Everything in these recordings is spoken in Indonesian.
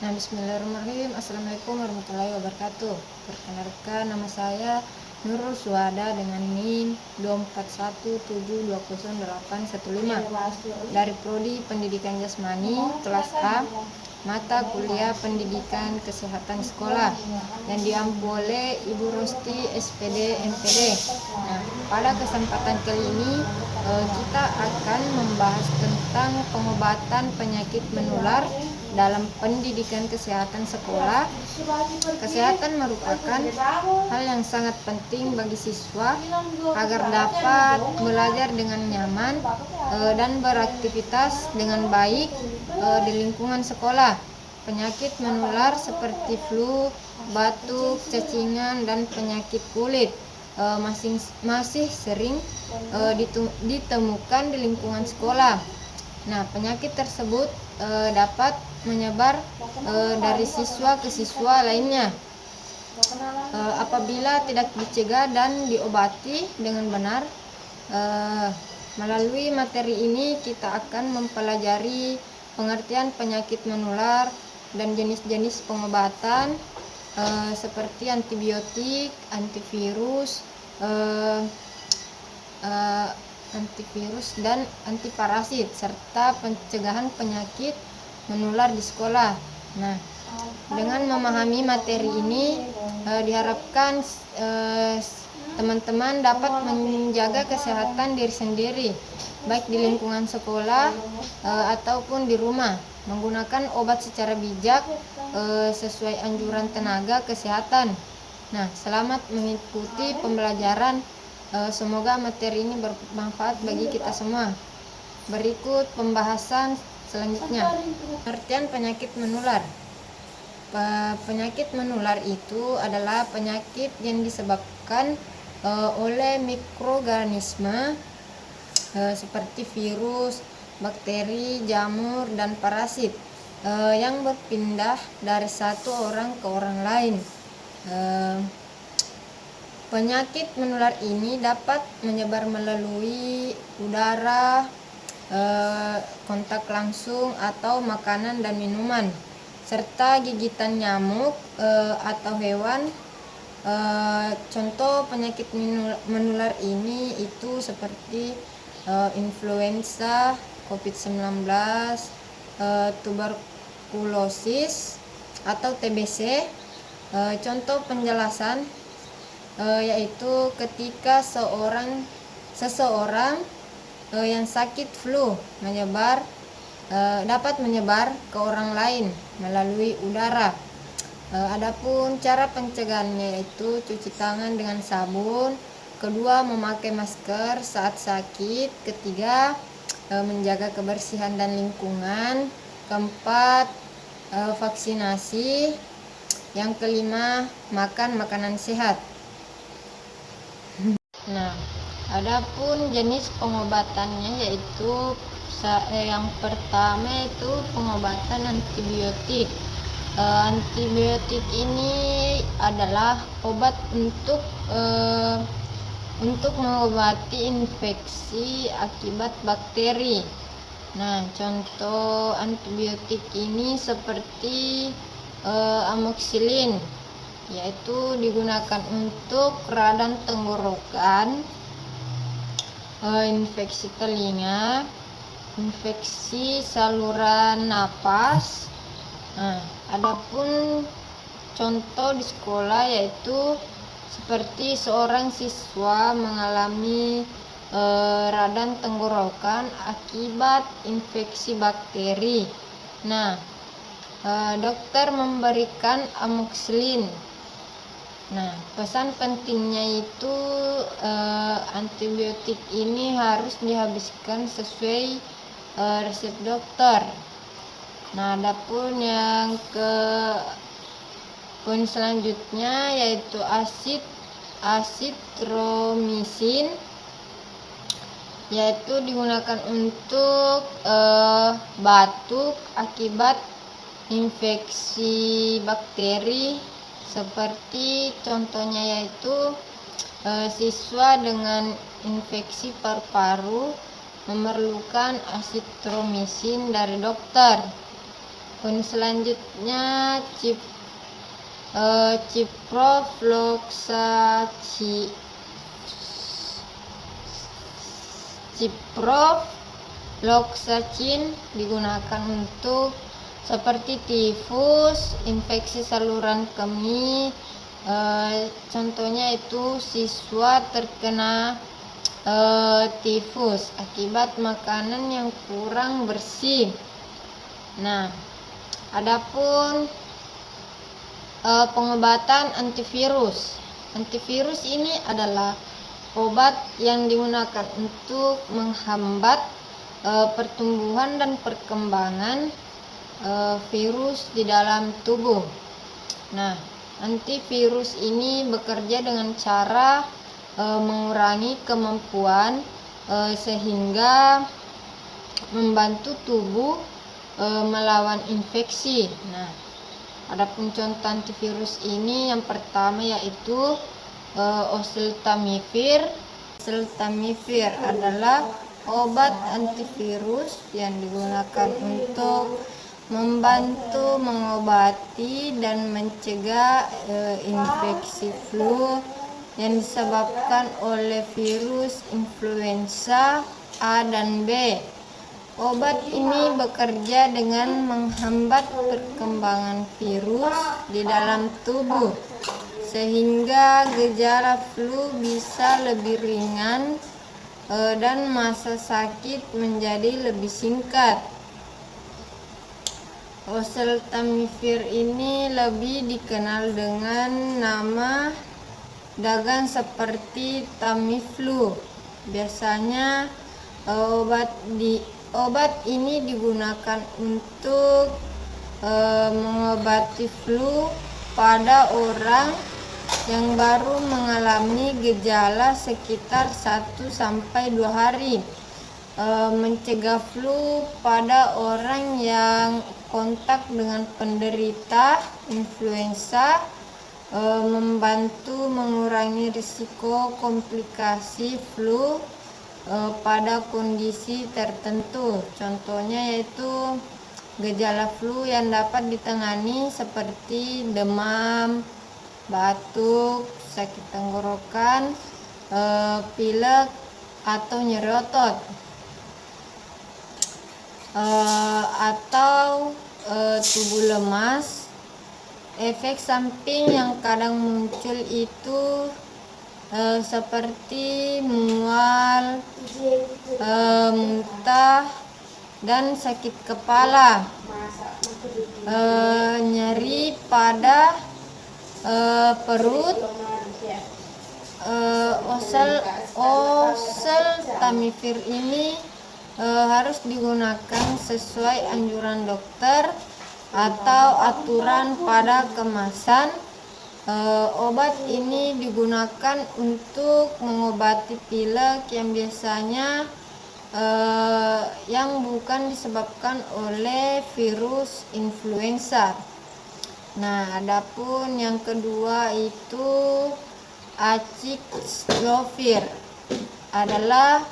Nah, bismillahirrahmanirrahim. Assalamualaikum warahmatullahi wabarakatuh. Perkenalkan, nama saya Nurul Suhada dengan NIM 241720815 dari Prodi Pendidikan Jasmani kelas A, mata kuliah Pendidikan Kesehatan Sekolah, yang diampu oleh Ibu Rosti SPD MPD. Nah, pada kesempatan kali ini kita akan membahas tentang pengobatan penyakit menular dalam pendidikan kesehatan sekolah. Kesehatan merupakan hal yang sangat penting bagi siswa agar dapat belajar dengan nyaman dan beraktivitas dengan baik di lingkungan sekolah. Penyakit menular seperti flu, batuk, cacingan, dan penyakit kulit masih sering ditemukan di lingkungan sekolah. Nah, penyakit tersebut dapat menyebar dari siswa ke siswa lainnya apabila tidak dicegah dan diobati dengan benar. Melalui materi ini kita akan mempelajari pengertian penyakit menular dan jenis-jenis pengobatan seperti antibiotik, antivirus, dan antiparasit, serta pencegahan penyakit menular di sekolah. Nah, dengan memahami materi ini diharapkan teman-teman dapat menjaga kesehatan diri sendiri, baik di lingkungan sekolah ataupun di rumah, menggunakan obat secara bijak sesuai anjuran tenaga kesehatan. Nah, selamat mengikuti pembelajaran. Semoga materi ini bermanfaat bagi kita semua. Berikut pembahasan selanjutnya. Pengertian penyakit menular. Penyakit menular itu adalah penyakit yang disebabkan oleh mikroorganisme seperti virus, bakteri, jamur, dan parasit yang berpindah dari satu orang ke orang lain. Penyakit menular ini dapat menyebar melalui udara, kontak langsung atau makanan dan minuman, serta gigitan nyamuk atau hewan. Contoh penyakit menular ini itu seperti influenza, COVID-19, tuberkulosis atau TBC. Contoh penjelasan yaitu ketika seseorang yang sakit flu dapat menyebar ke orang lain melalui udara. Adapun cara pencegahannya yaitu cuci tangan dengan sabun, kedua memakai masker saat sakit, ketiga menjaga kebersihan dan lingkungan, keempat vaksinasi, yang kelima makan makanan sehat. Nah, adapun jenis pengobatannya yaitu yang pertama itu pengobatan antibiotik. Antibiotik ini adalah obat untuk mengobati infeksi akibat bakteri. Nah, contoh antibiotik ini seperti amoxicillin, yaitu digunakan untuk radang tenggorokan, infeksi telinga, infeksi saluran napas. Nah, adapun contoh di sekolah yaitu seperti seorang siswa mengalami radang tenggorokan akibat infeksi bakteri. Nah, dokter memberikan amoxicillin. Nah, pesan pentingnya itu antibiotik ini harus dihabiskan sesuai resep dokter. Nah, adapun yang poin selanjutnya yaitu azitromisin, yaitu digunakan untuk batuk akibat infeksi bakteri, seperti contohnya yaitu siswa dengan infeksi paru-paru memerlukan azitromisin dari dokter. Kemudian selanjutnya ciprofloxacin digunakan untuk seperti tifus, infeksi saluran kemih. Contohnya itu siswa terkena tifus akibat makanan yang kurang bersih. Nah, adapun pengobatan antivirus. Antivirus ini adalah obat yang digunakan untuk menghambat pertumbuhan dan perkembangan virus di dalam tubuh. Nah, antivirus ini bekerja dengan cara mengurangi kemampuan sehingga membantu tubuh melawan infeksi. Nah, adapun contoh antivirus ini yang pertama yaitu oseltamivir. Oseltamivir adalah obat antivirus yang digunakan untuk membantu mengobati dan mencegah infeksi flu yang disebabkan oleh virus influenza A dan B. Obat ini bekerja dengan menghambat perkembangan virus di dalam tubuh sehingga gejala flu bisa lebih ringan dan masa sakit menjadi lebih singkat. Oseltamivir ini lebih dikenal dengan nama dagang seperti Tamiflu. Biasanya obat ini digunakan untuk mengobati flu pada orang yang baru mengalami gejala sekitar 1-2 hari. Mencegah flu pada orang yang kontak dengan penderita influenza, membantu mengurangi risiko komplikasi flu pada kondisi tertentu. Contohnya yaitu gejala flu yang dapat ditangani seperti demam, batuk, sakit tenggorokan, pilek atau nyeri otot, atau tubuh lemas. Efek samping yang kadang muncul itu seperti mual, muntah, dan sakit kepala, nyeri pada perut. Oseltamivir ini harus digunakan sesuai anjuran dokter atau aturan pada kemasan. Obat ini digunakan untuk mengobati pilek yang biasanya yang bukan disebabkan oleh virus influenza. Nah, adapun yang kedua itu aciclovir adalah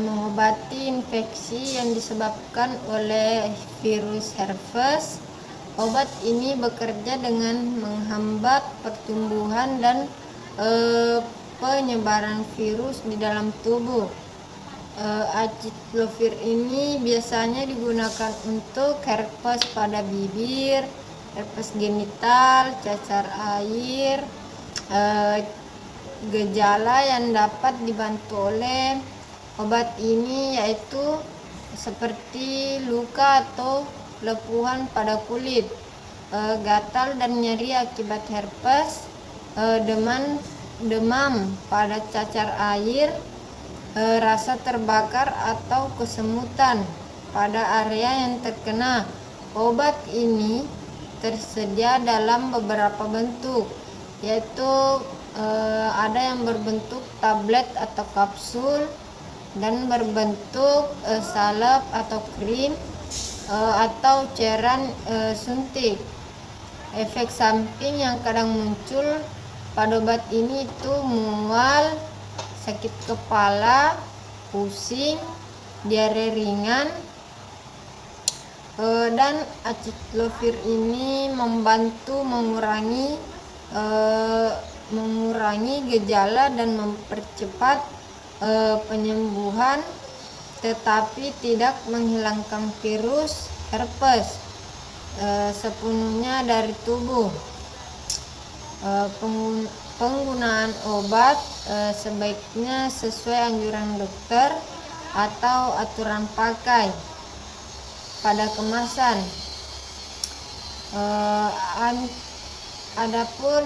mengobati infeksi yang disebabkan oleh virus herpes. Obat ini bekerja dengan menghambat pertumbuhan dan penyebaran virus di dalam tubuh. Aciclovir ini biasanya digunakan untuk herpes pada bibir, herpes genital, cacar air. Gejala yang dapat dibantu oleh obat ini yaitu seperti luka atau lepuhan pada kulit, gatal dan nyeri akibat herpes, demam pada cacar air, rasa terbakar atau kesemutan pada area yang terkena. Obat ini tersedia dalam beberapa bentuk, yaitu ada yang berbentuk tablet atau kapsul dan berbentuk salep atau krim atau cairan suntik. Efek samping yang kadang muncul pada obat ini itu mual, sakit kepala, pusing, diare ringan, Dan aciclovir ini membantu mengurangi gejala dan mempercepat penyembuhan, tetapi tidak menghilangkan virus herpes sepenuhnya dari tubuh. Penggunaan obat sebaiknya sesuai anjuran dokter atau aturan pakai pada kemasan. Adapun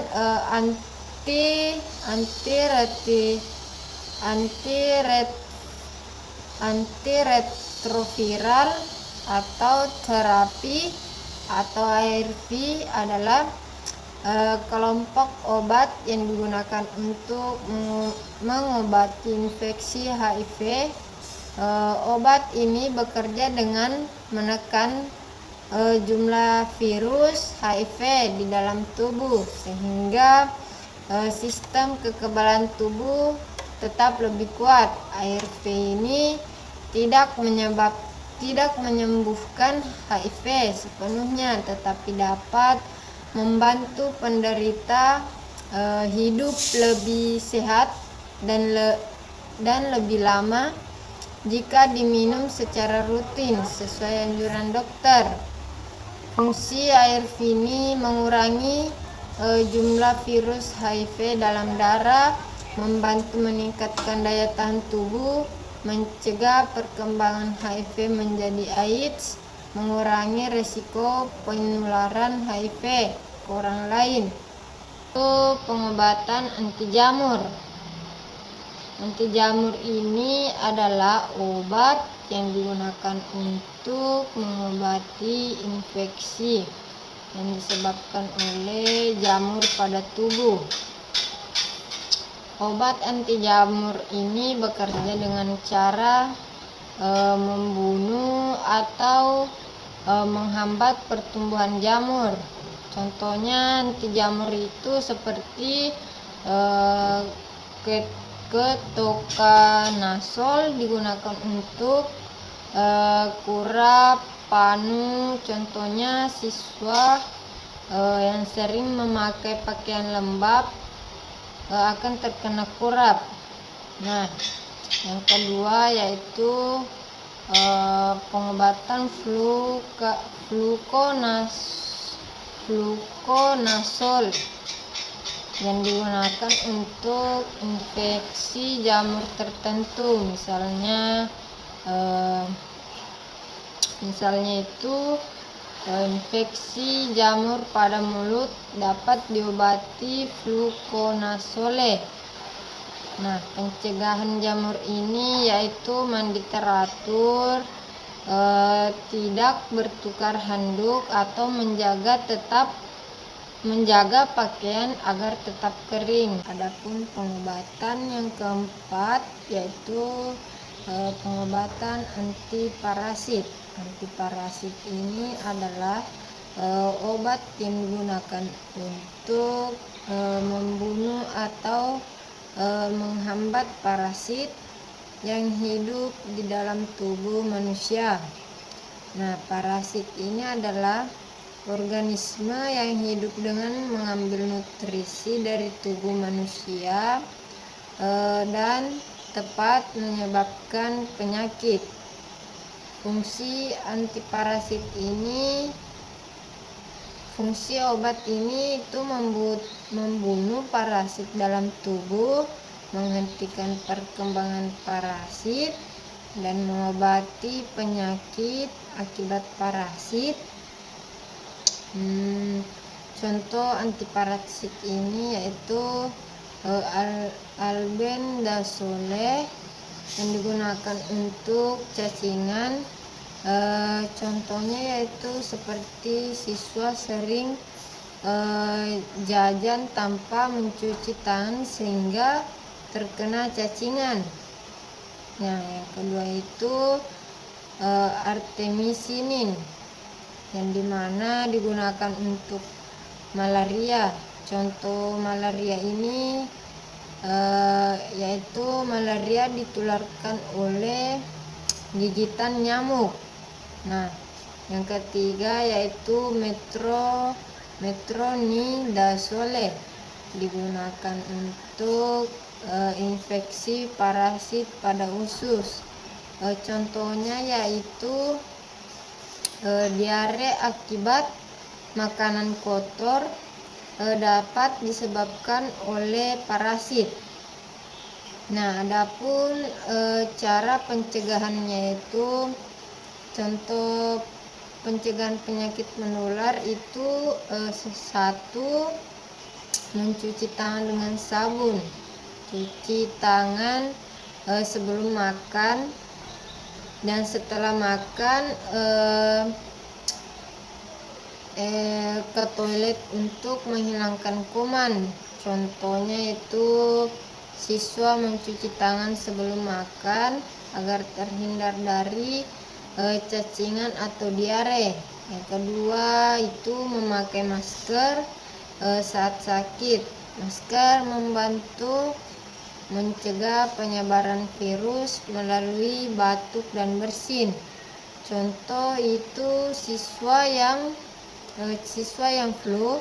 antiretroviral atau terapi atau ARV adalah kelompok obat yang digunakan untuk mengobati infeksi HIV. Obat ini bekerja dengan menekan jumlah virus HIV di dalam tubuh sehingga sistem kekebalan tubuh tetap lebih kuat. ARV ini tidak menyembuhkan HIV sepenuhnya, tetapi dapat membantu penderita hidup lebih sehat dan lebih lama jika diminum secara rutin sesuai anjuran dokter. Fungsi ARV ini mengurangi jumlah virus HIV dalam darah, membantu meningkatkan daya tahan tubuh, mencegah perkembangan HIV menjadi AIDS, mengurangi resiko penularan HIV ke orang lain. Itu pengobatan anti jamur. Anti jamur ini adalah obat yang digunakan untuk mengobati infeksi yang disebabkan oleh jamur pada tubuh. Obat anti jamur ini bekerja dengan cara membunuh atau menghambat pertumbuhan jamur. Contohnya anti jamur itu seperti ketoconazole digunakan untuk kurap, panu. Contohnya siswa yang sering memakai pakaian lembab akan terkena kurap. Nah, yang kedua yaitu pengobatan fluconazole yang digunakan untuk infeksi jamur tertentu, misalnya itu infeksi jamur pada mulut dapat diobati fluconazole. Nah, pencegahan jamur ini yaitu mandi teratur, tidak bertukar handuk atau menjaga pakaian agar tetap kering. Adapun pengobatan yang keempat yaitu pengobatan antiparasit. Antiparasit ini adalah obat yang digunakan untuk membunuh atau menghambat parasit yang hidup di dalam tubuh manusia. Nah, parasit ini adalah organisme yang hidup dengan mengambil nutrisi dari tubuh manusia dan tepat menyebabkan penyakit. Fungsi obat ini itu membunuh parasit dalam tubuh, menghentikan perkembangan parasit, dan mengobati penyakit akibat parasit. Contoh antiparasit ini yaitu albendazole yang digunakan untuk cacingan. Contohnya yaitu seperti siswa sering jajan tanpa mencuci tangan sehingga terkena cacingan. Nah, yang kedua itu artemisinin yang dimana digunakan untuk malaria. Contoh malaria ini yaitu malaria ditularkan oleh gigitan nyamuk. Nah, Yang ketiga yaitu metronidazole, digunakan untuk infeksi parasit pada usus. Contohnya yaitu diare akibat makanan kotor dapat disebabkan oleh parasit. Nah, adapun cara pencegahannya itu, contoh pencegahan penyakit menular itu satu, mencuci tangan dengan sabun, cuci tangan sebelum makan dan setelah makan ke toilet untuk menghilangkan kuman. Contohnya itu siswa mencuci tangan sebelum makan agar terhindar dari cacingan atau diare. Yang kedua itu memakai masker saat sakit. Masker membantu mencegah penyebaran virus melalui batuk dan bersin. Contoh itu siswa yang flu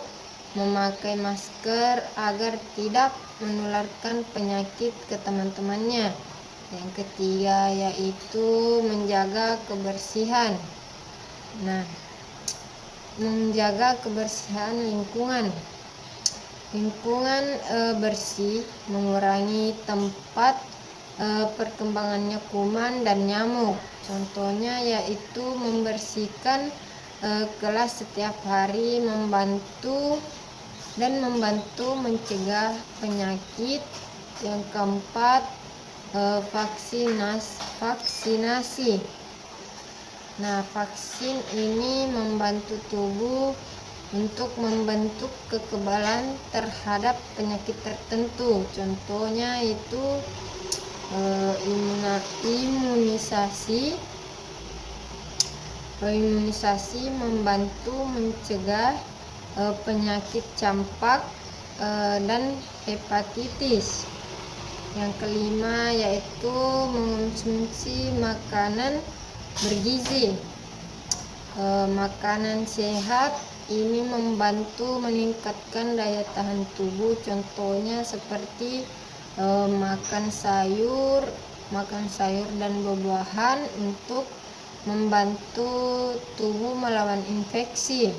memakai masker agar tidak menularkan penyakit ke teman-temannya. Yang ketiga yaitu menjaga kebersihan. Nah, menjaga kebersihan lingkungan. Lingkungan bersih mengurangi tempat perkembangannya kuman dan nyamuk. Contohnya yaitu membersihkan kelas setiap hari, membantu mencegah penyakit. Yang keempat, vaksinasi. Nah, vaksin ini membantu tubuh untuk membentuk kekebalan terhadap penyakit tertentu. Contohnya itu imunisasi membantu mencegah penyakit campak dan hepatitis. Yang kelima yaitu mengonsumsi makanan bergizi. Makanan sehat ini membantu meningkatkan daya tahan tubuh. Contohnya seperti makan sayur dan buah-buahan untuk membantu tubuh melawan infeksi.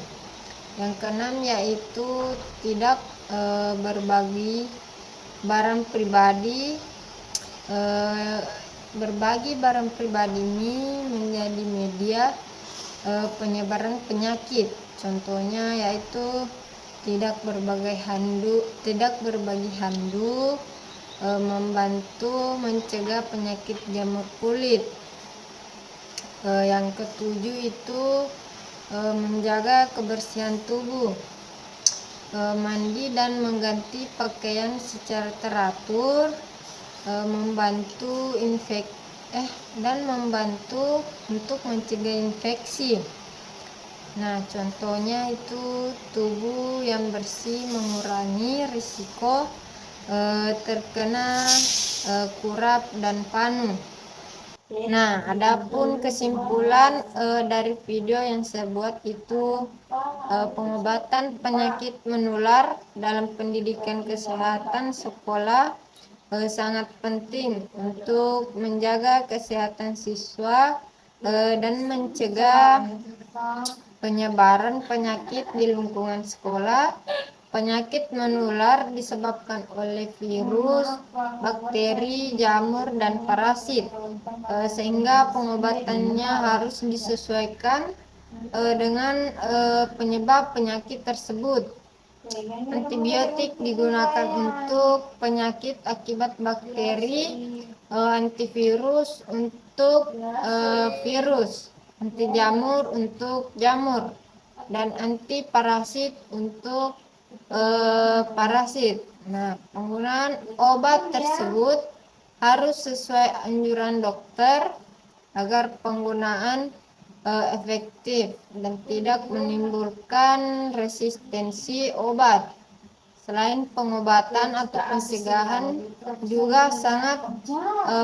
Yang keenam yaitu tidak berbagi barang pribadi. Berbagi barang pribadi ini menjadi media penyebaran penyakit. Contohnya yaitu tidak berbagi handuk membantu mencegah penyakit jamur kulit. Yang ketujuh itu menjaga kebersihan tubuh. Mandi dan mengganti pakaian secara teratur membantu untuk mencegah infeksi. Nah, contohnya itu tubuh yang bersih mengurangi risiko terkena kurap dan panu. Nah, adapun kesimpulan dari video yang saya buat itu, pengobatan penyakit menular dalam pendidikan kesehatan sekolah sangat penting untuk menjaga kesehatan siswa dan mencegah penyebaran penyakit di lingkungan sekolah. Penyakit menular disebabkan oleh virus, bakteri, jamur, dan parasit, sehingga pengobatannya harus disesuaikan dengan penyebab penyakit tersebut. Antibiotik digunakan untuk penyakit akibat bakteri, antivirus untuk virus, anti jamur untuk jamur, dan anti parasit untuk parasit. Nah, penggunaan obat tersebut harus sesuai anjuran dokter agar penggunaan efektif dan tidak menimbulkan resistensi obat. Selain pengobatan atau pencegahan juga sangat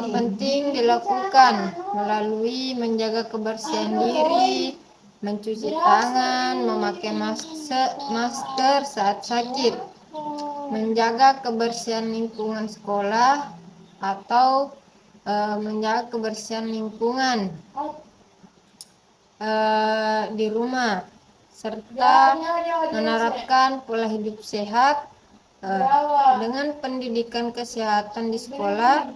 penting dilakukan melalui menjaga kebersihan diri, mencuci tangan, memakai masker saat sakit, menjaga kebersihan lingkungan sekolah atau menjaga kebersihan lingkungan di rumah, serta menerapkan pola hidup sehat. Dengan pendidikan kesehatan di sekolah,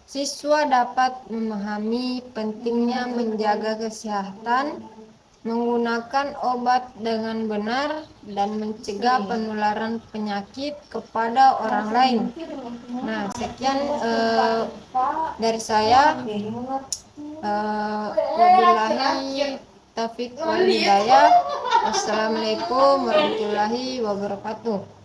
siswa dapat memahami pentingnya menjaga kesehatan, menggunakan obat dengan benar, dan mencegah penularan penyakit kepada orang lain. Nah, sekian dari saya. Wabillahi taufiq wal hidayah. Wassalamualaikum warahmatullahi wabarakatuh.